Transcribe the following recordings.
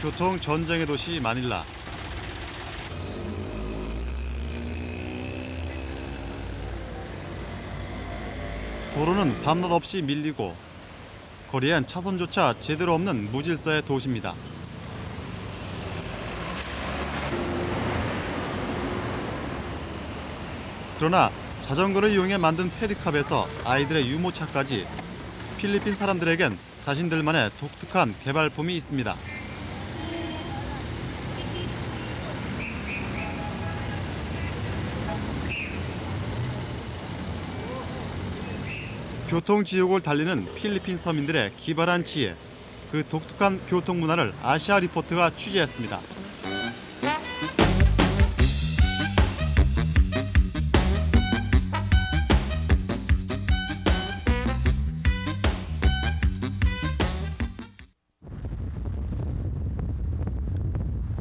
교통 전쟁의 도시 마닐라. 도로는 밤낮 없이 밀리고 거리엔 차선조차 제대로 없는 무질서의 도시입니다. 그러나 자전거를 이용해 만든 페디캅에서 아이들의 유모차까지 필리핀 사람들에겐 자신들만의 독특한 개발품이 있습니다. 교통지옥을 달리는 필리핀 서민들의 기발한 지혜, 그 독특한 교통 문화를 아시아 리포트가 취재했습니다.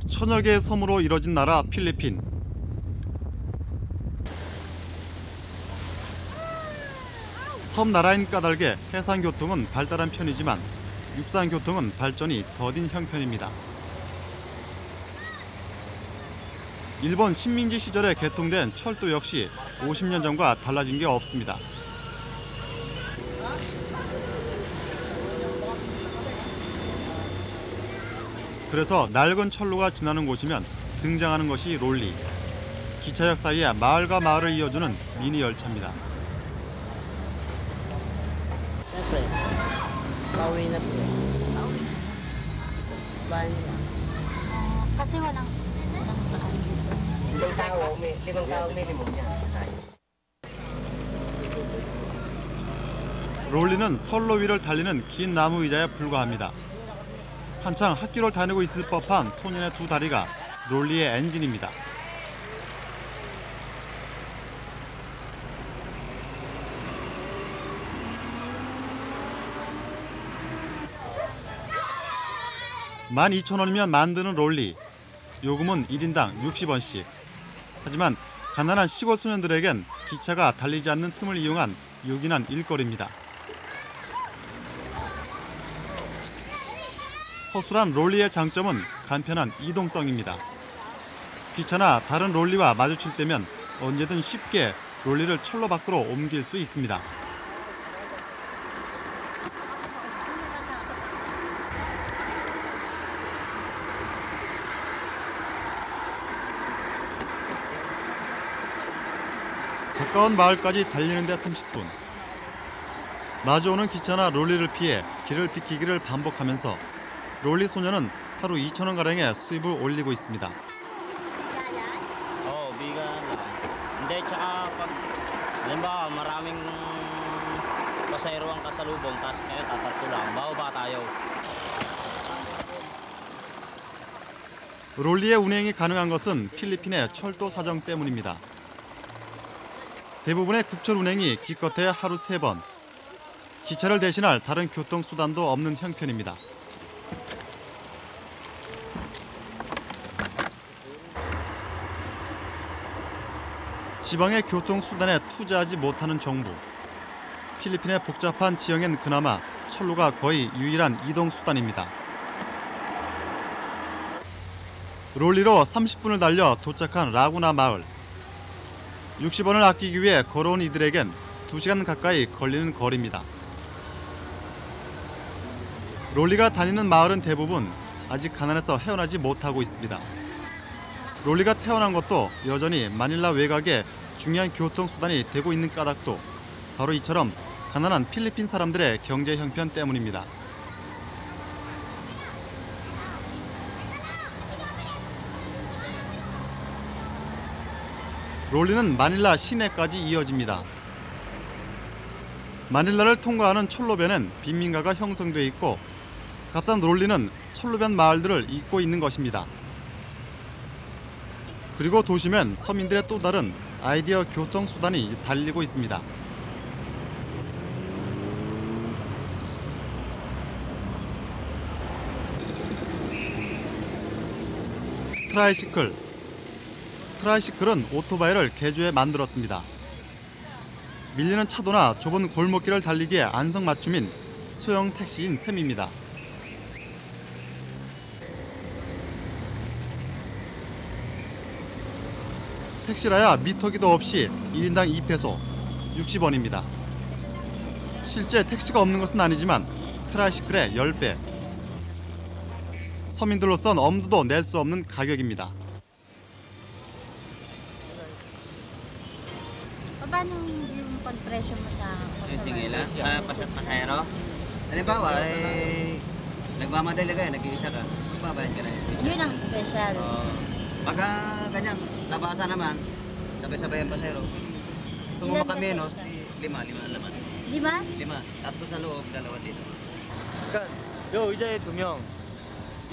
천여 개의 섬으로 이뤄진 나라 필리핀. 섬 나라인 까닭에 해상교통은 발달한 편이지만 육상교통은 발전이 더딘 형편입니다. 일본 식민지 시절에 개통된 철도 역시 50년 전과 달라진 게 없습니다. 그래서 낡은 철로가 지나는 곳이면 등장하는 것이 롤리. 기차역 사이에 마을과 마을을 이어주는 미니 열차입니다. Pauwi na po. Bahay nila. Kasi walang daan dito. Limang tao minimum niya. 롤리는 선로 위를 달리는 긴 나무 의자에 불과합니다. 한창 학교를 다니고 있을 법한 소년의 두 다리가 롤리의 엔진입니다. $12,000원이면 만드는 롤리. 요금은 1인당 60원씩. 하지만 가난한 시골 소년들에겐 기차가 달리지 않는 틈을 이용한 요긴한 일거리입니다. 허술한 롤리의 장점은 간편한 이동성입니다. 기차나 다른 롤리와 마주칠 때면 언제든 쉽게 롤리를 철로 밖으로 옮길 수 있습니다. 가까운 마을까지 달리는데 30분. 마주오는 기차나 롤리를 피해 길을 비키기를 반복하면서 롤리 소녀는 하루 2,000원가량의 수입을 올리고 있습니다. Bigan. Hindi, tsaka pag, halimbawa, maraming pasahero ang kasalubong, tapos ngayon tatatlo lang, bababa tayo. 롤리의 운행이 가능한 것은 필리핀의 철도 사정 때문입니다. 대부분의 국철 운행이 기껏해야 하루 3번. 기차를 대신할 다른 교통수단도 없는 형편입니다. 지방의 교통수단에 투자하지 못하는 정부. 필리핀의 복잡한 지형엔 그나마 철로가 거의 유일한 이동수단입니다. 롤리로 30분을 달려 도착한 라구나 마을. 60원을 아끼기 위해 걸어온 이들에겐 2시간 가까이 걸리는 거리입니다. 롤리가 다니는 마을은 대부분 아직 가난해서 헤어나지 못하고 있습니다. 롤리가 태어난 것도 여전히 마닐라 외곽의 중요한 교통수단이 되고 있는 까닭도 바로 이처럼 가난한 필리핀 사람들의 경제 형편 때문입니다. 롤리는 마닐라 시내까지 이어집니다. 마닐라를 통과하는 철로변엔 빈민가가 형성돼 있고 값싼 롤리는 철로변 마을들을 잇고 있는 것입니다. 그리고 도심엔 서민들의 또 다른 아이디어 교통수단이 달리고 있습니다. 트라이시클. 트라이시클은 오토바이를 개조해 만들었습니다. 밀리는 차도나 좁은 골목길을 달리기에 안성맞춤인 소형 택시인 셈입니다. 택시라야 미터기도 없이 1인당 2페소, 60원입니다. 실제 택시가 없는 것은 아니지만 트라이시클의 10배. 서민들로선 엄두도 낼 수 없는 가격입니다. Paano yung pagpresyo mo sa Sige lang, pasahero. Halimbawa, nagmamadali kayo, nag-iisa ka, babayad ka ng special. Yun ang special. Pagka ganyan, labasa naman, sabay-sabay ang pasahero. Gusto mo Ilan makamenos, ba lima naman. 5? Lima, tatlo sa loob, dalawa dito. 그러니까 요 의자에 2명,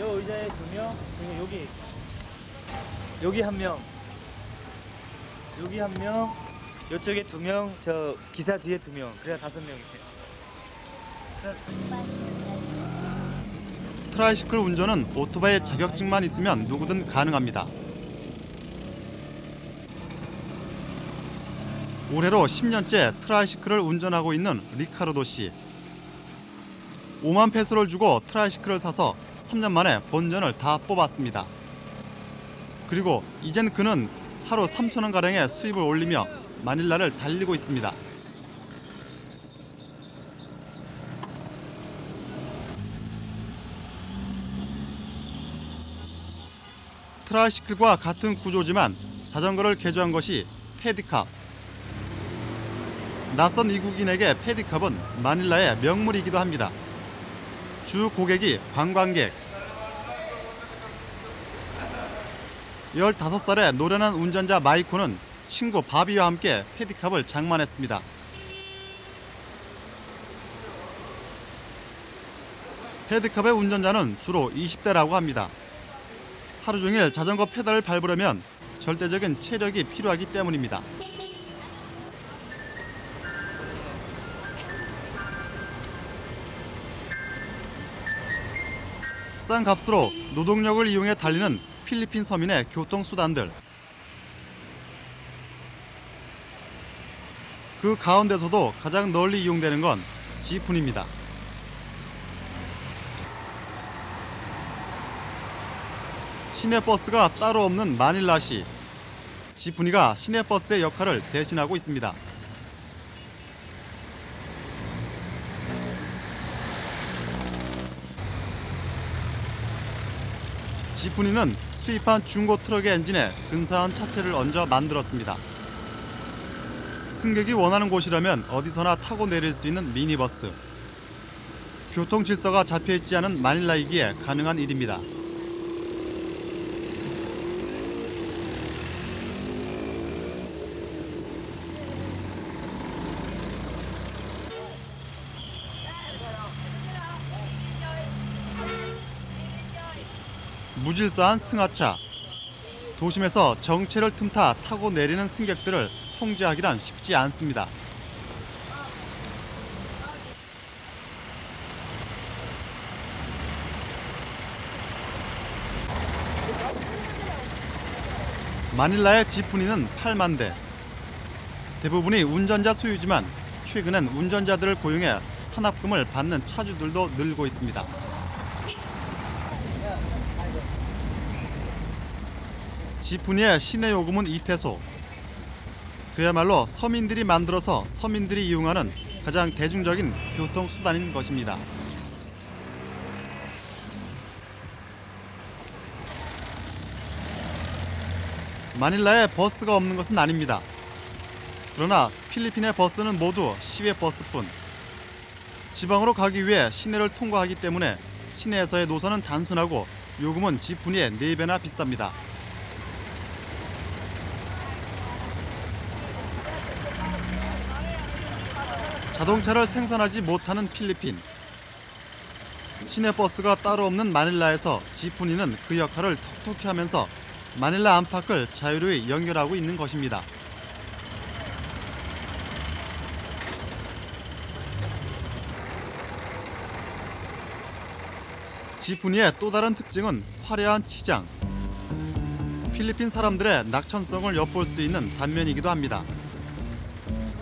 요 의자에 2명, 그리고 여기 1명, 여기 1명, 요쪽에 2명, 저 기사 뒤에 2명, 그래야 5명이에요. 트라이시클 운전은 오토바이 자격증만 있으면 누구든 가능합니다. 올해로 10년째 트라이시클을 운전하고 있는 리카르도 씨. 5만 페소를 주고 트라이시클을 사서 3년 만에 본전을 다 뽑았습니다. 그리고 이젠 그는 하루 3,000원 가량의 수입을 올리며 마닐라를 달리고 있습니다. 트라이시클과 같은 구조지만 자전거를 개조한 것이 페디캅. 낯선 이국인에게 페디캅은 마닐라의 명물이기도 합니다. 주 고객이 관광객. 15살의 노련한 운전자 마이코는 친구 바비와 함께 페디캅을 장만했습니다. 페디캅의 운전자는 주로 20대라고 합니다. 하루 종일 자전거 페달을 밟으려면 절대적인 체력이 필요하기 때문입니다. 싼 값으로 노동력을 이용해 달리는 필리핀 서민의 교통수단들. 그 가운데서도 가장 널리 이용되는 건 지푼입니다. 시내버스가 따로 없는 마닐라시. 지푼이가 시내버스의 역할을 대신하고 있습니다. 지푼이는 수입한 중고 트럭의 엔진에 근사한 차체를 얹어 만들었습니다. 승객이 원하는 곳이라면 어디서나 타고 내릴 수 있는 미니버스. 교통 질서가 잡혀있지 않은 마닐라이기에 가능한 일입니다. 무질서한 승하차. 도심에서 정체를 틈타 타고 내리는 승객들을 통제하기란 쉽지 않습니다. 마닐라의 지푼이는 8만 대. 대부분이 운전자 소유지만 최근엔 운전자들을 고용해 산납금을 받는 차주들도 늘고 있습니다. 지푼이의 시내 요금은 2페소. 그야말로 서민들이 만들어서 서민들이 이용하는 가장 대중적인 교통수단인 것입니다. 마닐라에 버스가 없는 것은 아닙니다. 그러나 필리핀의 버스는 모두 시외버스뿐. 지방으로 가기 위해 시내를 통과하기 때문에 시내에서의 노선은 단순하고 요금은 지푼이의 4배나 비쌉니다. 자동차를 생산하지 못하는 필리핀. 시내버스가 따로 없는 마닐라에서 지푼이는 그 역할을 톡톡히 하면서 마닐라 안팎을 자유로이 연결하고 있는 것입니다. 지푼이의 또 다른 특징은 화려한 치장. 필리핀 사람들의 낙천성을 엿볼 수 있는 단면이기도 합니다.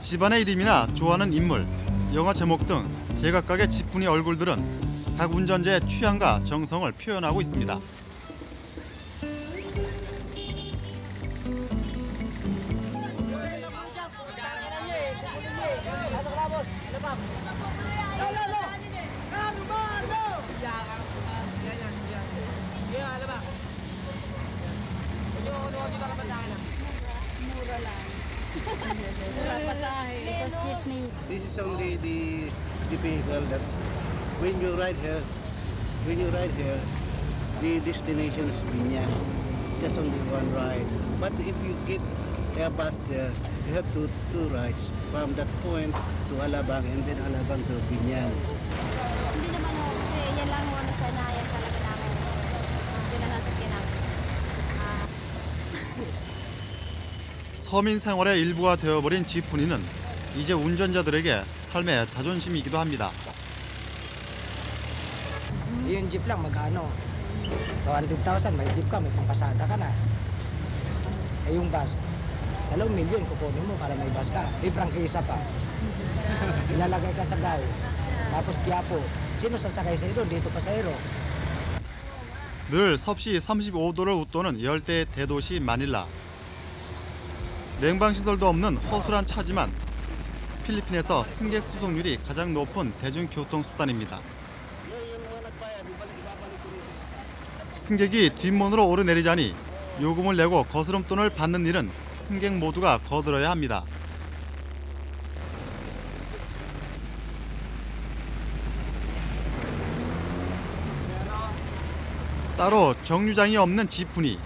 집안의 이름이나 좋아하는 인물, 영화 제목 등 제각각의 지푼이 얼굴들은 각 운전자의 취향과 정성을 표현하고 있습니다. Mura lang. Mura pasahe. Because jeepney. This is only the vehicle that's when you ride here, the destination is Binyang. Just only one ride. But if you get a bus there, you have two rides from that point to Alabang and then Alabang to Binyang. Hindi naman ho, kasi yan lang ho nasanayan talaga namin. Pinanasakyan namin. 서민 생활의 일부가 되어버린 지푸니는 이제 운전자들에게 삶의 자존심이기도 합니다. Yung jeep lang, magkano? 200,000, may jeep ka, may pangpasada ka na. Eh yung bus, 2 milyon kukunin mo para may bus ka. May prangkisa pa. Ilalagay ka sa gaw. Tapos Quiapo. Sino sasakay sa ito? Dito pasahero. 늘 섭씨 35도를 웃도는 열대의 대도시 마닐라. 냉방시설도 없는 허술한 차지만 필리핀에서 승객 수송률이 가장 높은 대중교통수단입니다. 승객이 뒷문으로 오르내리자니 요금을 내고 거스름돈을 받는 일은 승객 모두가 거들어야 합니다. 따로 정류장이 없는 지푸니.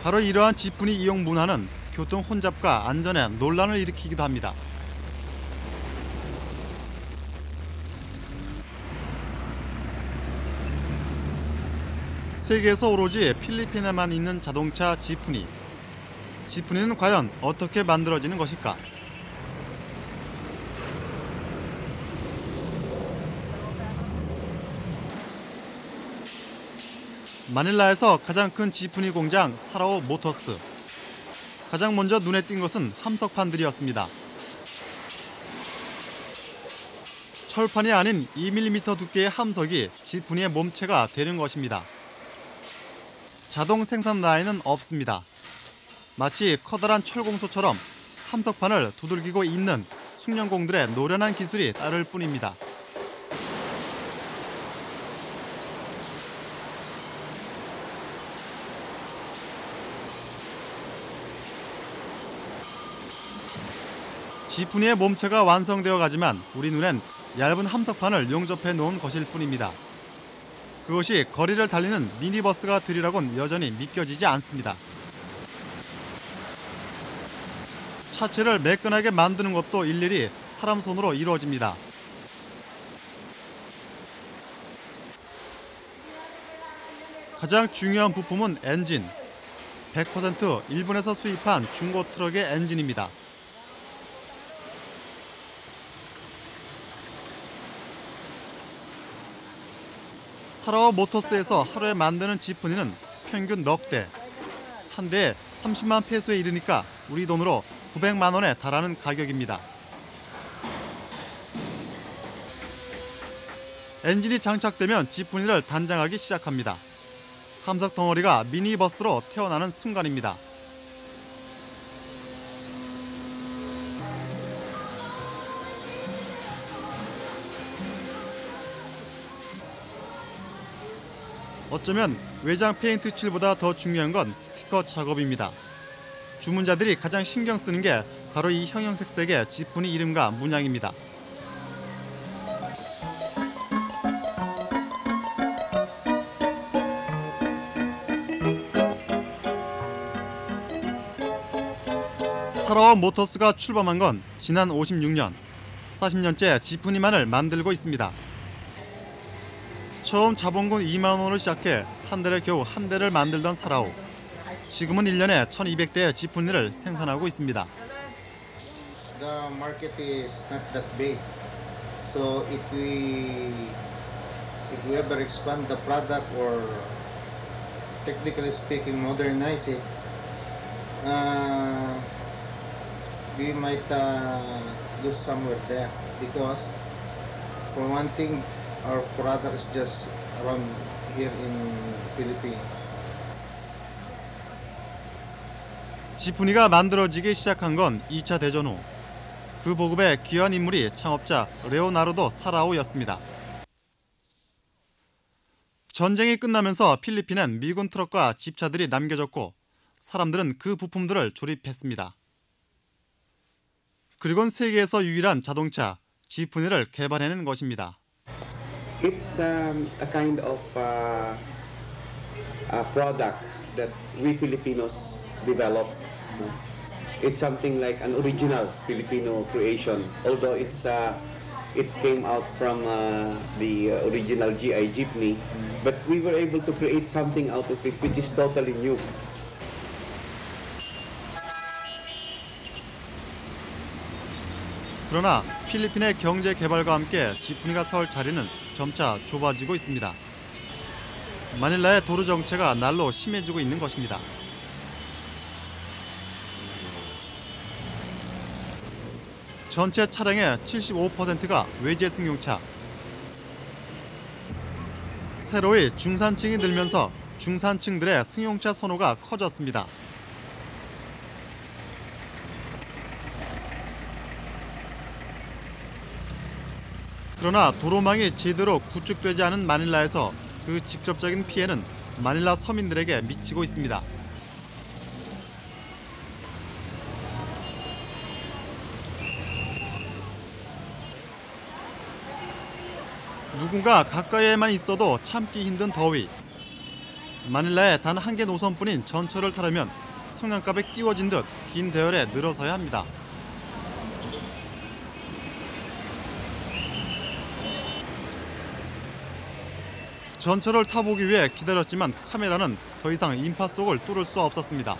바로 이러한 지푸니 이용 문화는 교통 혼잡과 안전에 논란을 일으키기도 합니다. 세계에서 오로지 필리핀에만 있는 자동차 지푸니. 지푸니는 과연 어떻게 만들어지는 것일까? 마닐라에서 가장 큰 지푸니 공장 사라오 모터스. 가장 먼저 눈에 띈 것은 함석판들이었습니다. 철판이 아닌 2mm 두께의 함석이 지푸니의 몸체가 되는 것입니다. 자동 생산 라인은 없습니다. 마치 커다란 철공소처럼 함석판을 두들기고 잇는 숙련공들의 노련한 기술이 따를 뿐입니다. 지푸니의 몸체가 완성되어 가지만 우리 눈엔 얇은 함석판을 용접해 놓은 것일 뿐입니다. 그것이 거리를 달리는 미니버스가 되리라곤 여전히 믿겨지지 않습니다. 차체를 매끈하게 만드는 것도 일일이 사람 손으로 이루어집니다. 가장 중요한 부품은 엔진. 100% 일본에서 수입한 중고 트럭의 엔진입니다. 사라와 모터스에서 하루에 만드는 지푸니는 평균 넉 대. 한 대에 30만 페소에 이르니까 우리 돈으로 900만 원에 달하는 가격입니다. 엔진이 장착되면 지푸니를 단장하기 시작합니다. 함석 덩어리가 미니버스로 태어나는 순간입니다. 어쩌면 외장 페인트 칠보다 더 중요한 건 스티커 작업입니다. 주문자들이 가장 신경 쓰는 게 바로 이 형형색색의 지푸니 이름과 문양입니다. 사라와 모터스가 출범한 건 지난 56년, 40년째 지푸니만을 만들고 있습니다. 처음 자본금 2만 원으로 시작해 한 달에 겨우 한 대를 만들던 사라오. 지금은 1년에 1,200대의 지푸니를 생산하고 있습니다. The market is not that big. So if we ever expand the product or technically speaking modernize it, we might lose somewhere there because for one thing our product is just around here in the Philippines. 지푸니가 만들어지기 시작한 건 2차 대전 후. 그 보급의 귀한 인물이 창업자 레오나르도 사라오였습니다. 전쟁이 끝나면서 필리핀엔 미군 트럭과 집차들이 남겨졌고 사람들은 그 부품들을 조립했습니다. 그리곤 세계에서 유일한 자동차 지프니를 개발해낸 것입니다. It's a kind of a product that we Filipinos developed. It's something like an original Filipino creation, although it came out from the original GI jeepney, but we were able to create something out of it which is totally new. 그러나 필리핀의 경제 개발과 함께 지프니가 설 자리는 점차 좁아지고 있습니다. 마닐라의 도로 정체가 날로 심해지고 있는 것입니다. 전체 차량의 75%가 외제 승용차. 새로이 중산층이 늘면서 중산층들의 승용차 선호가 커졌습니다. 그러나 도로망이 제대로 구축되지 않은 마닐라에서 그 직접적인 피해는 마닐라 서민들에게 미치고 있습니다. 누군가 가까이에만 있어도 참기 힘든 더위. 마닐라의 단 한 개 노선뿐인 전철을 타려면 성냥갑에 끼워진 듯 긴 대열에 늘어서야 합니다. 전철을 타보기 위해 기다렸지만 카메라는 더 이상 인파 속을 뚫을 수 없었습니다.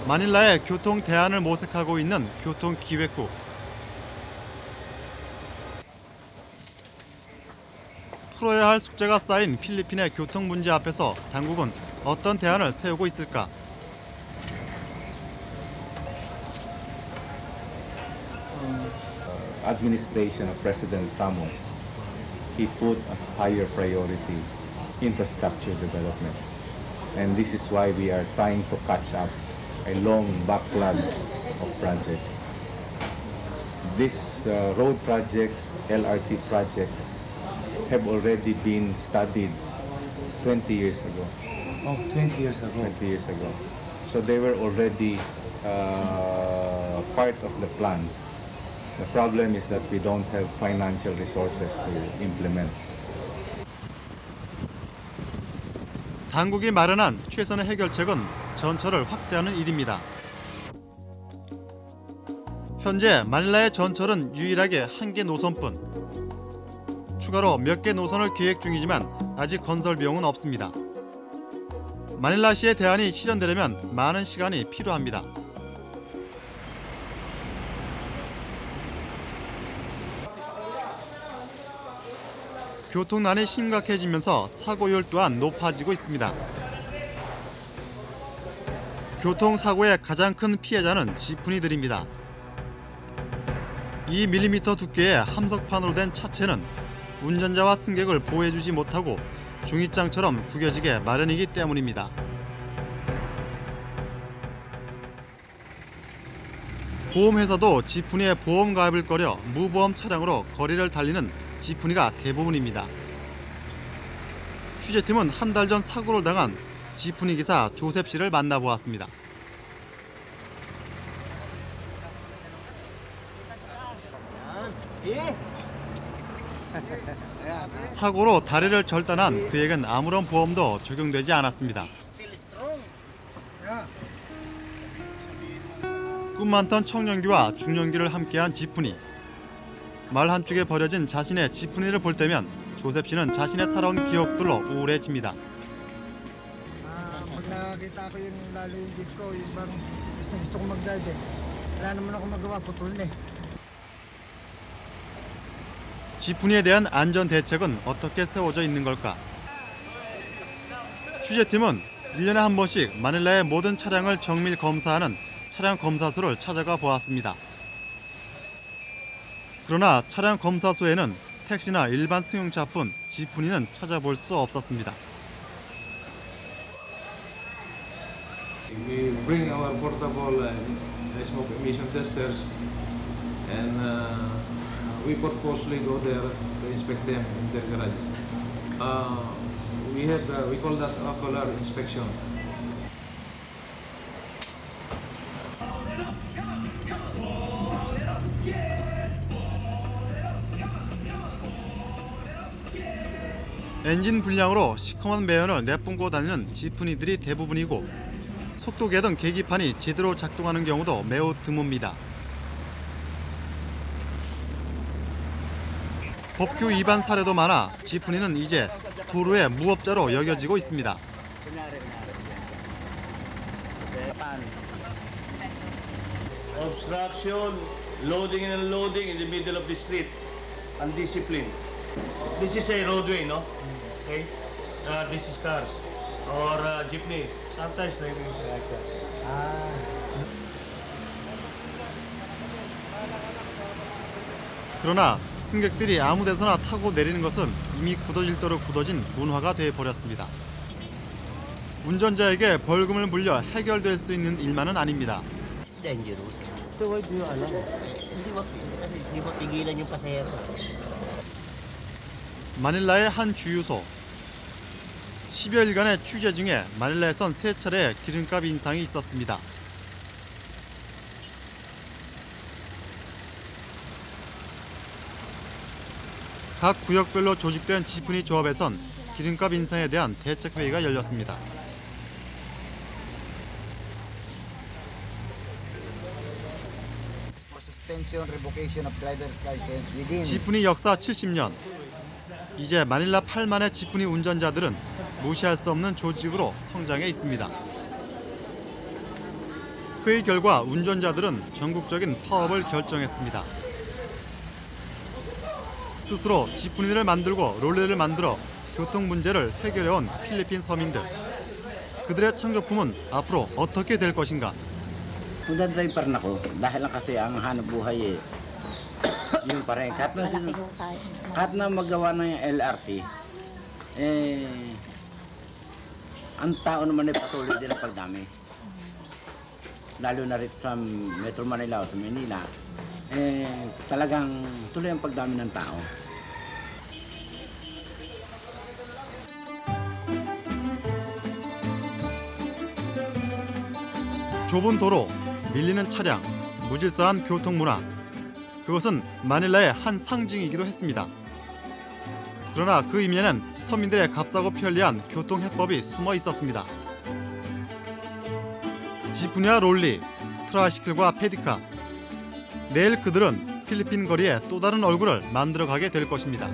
마닐라의 교통 대안을 모색하고 있는 교통기획국. 풀어야 할 숙제가 쌓인 필리핀의 교통 문제 앞에서 당국은 어떤 대안을 세우고 있을까? Administration of President Ramos, he put as higher priority infrastructure development. And this is why we are trying to catch up a long backlog of projects. These road projects, LRT projects, have already been studied 20 years ago. Oh, 20 years ago. 20 years ago. So they were already part of the plan. The problem is that we don't have financial resources to implement. 당국이 마련한 최선의 해결책은 전철을 확대하는 일입니다. 현재 마닐라의 전철은 유일하게 한 개 노선뿐. 추가로 몇 개 노선을 계획 중이지만 아직 건설 비용은 없습니다. 마닐라시의 대안이 실현되려면 많은 시간이 필요합니다. 교통난이 심각해지면서 사고율 또한 높아지고 있습니다. 교통사고의 가장 큰 피해자는 지프니들입니다. 2mm 두께의 함석판으로 된 차체는 운전자와 승객을 보호해주지 못하고 종이장처럼 구겨지게 마련이기 때문입니다. 보험회사도 지프니의 보험 가입을 꺼려 무보험 차량으로 거리를 달리는 지프니가 대부분입니다. 취재팀은 한 달 전 사고를 당한 지프니 기사 조셉 씨를 만나보았습니다. 사고로 다리를 절단한 그에겐 아무런 보험도 적용되지 않았습니다. 꿈 많던 청년기와 중년기를 함께한 지프니. 말 한쪽에 버려진 자신의 지프니를 볼 때면 조셉 씨는 자신의 살아온 기억들로 우울해집니다. Pag nakakita ko yung lalo yung jeep ko, yung bang gusto kong mag-drive eh. Wala naman ako magawa, putol na eh. 지프니에 대한 안전 대책은 어떻게 세워져 있는 걸까? 취재팀은 1년에 한 번씩 마닐라의 모든 차량을 정밀 검사하는 차량 검사소를 찾아가 보았습니다. 그러나 차량 검사소에는 택시나 일반 승용차뿐 지프니는 찾아볼 수 없었습니다. We bring our portable smoke emission testers, and we purposely go there to inspect them in their garages. We call that ocular inspection. 엔진 불량으로 시커먼 매연을 내뿜고 다니는 지프니들이 대부분이고 속도계등 계기판이 제대로 작동하는 경우도 매우 드뭅니다. 법규 위반 사례도 많아 지프니는 이제 도로의 무법자로 여겨지고 있습니다. Obstruction, loading and unloading in the middle of the street, undisciplined. This is a roadway, no? Okay? This is cars or jeepney. Sometimes they will be like that. 그러나 승객들이 아무 데서나 타고 내리는 것은 이미 굳어질 대로 굳어진 문화가 돼버렸습니다. 운전자에게 벌금을 물려 해결될 수 있는 일만은 아닙니다. Dangerous. Ito, why do you alam? Hindi mo tigilan yung pasahero. 마닐라의 한 주유소. 10여일간의 취재 중에 마닐라에선 3차례 기름값 인상이 있었습니다. 각 구역별로 조직된 지프니 조합에선 기름값 인상에 대한 대책회의가 열렸습니다. 지프니 역사 70년. 이제 마닐라 8만의 지프니 운전자들은 무시할 수 없는 조직으로 성장해 있습니다. 회의 결과 운전자들은 전국적인 파업을 결정했습니다. 스스로 지프니를 만들고 롤리를 만들어 교통 문제를 해결해온 필리핀 서민들. 그들의 창조품은 앞으로 어떻게 될 것인가? Nagdadrive na ako dahil lang kasi ang hanap buhay yung pare. Kahit na magawa na yung LRT, ang tao naman ay patuloy din ang pagdami. Lalo na rin sa Metro Manila o sa Manila, talagang tuloy ang pagdami ng tao. 좁은 도로, 밀리는 차량, 무질서한 교통 문화. 그것은 마닐라의 한 상징이기도 했습니다. 그러나 그 이면엔 서민들의 값싸고 편리한 교통 해법이 숨어 있었습니다. 지프니와 롤리, 트라이시클과 페디카. 내일 그들은 필리핀 거리에 또 다른 얼굴을 만들어가게 될 것입니다.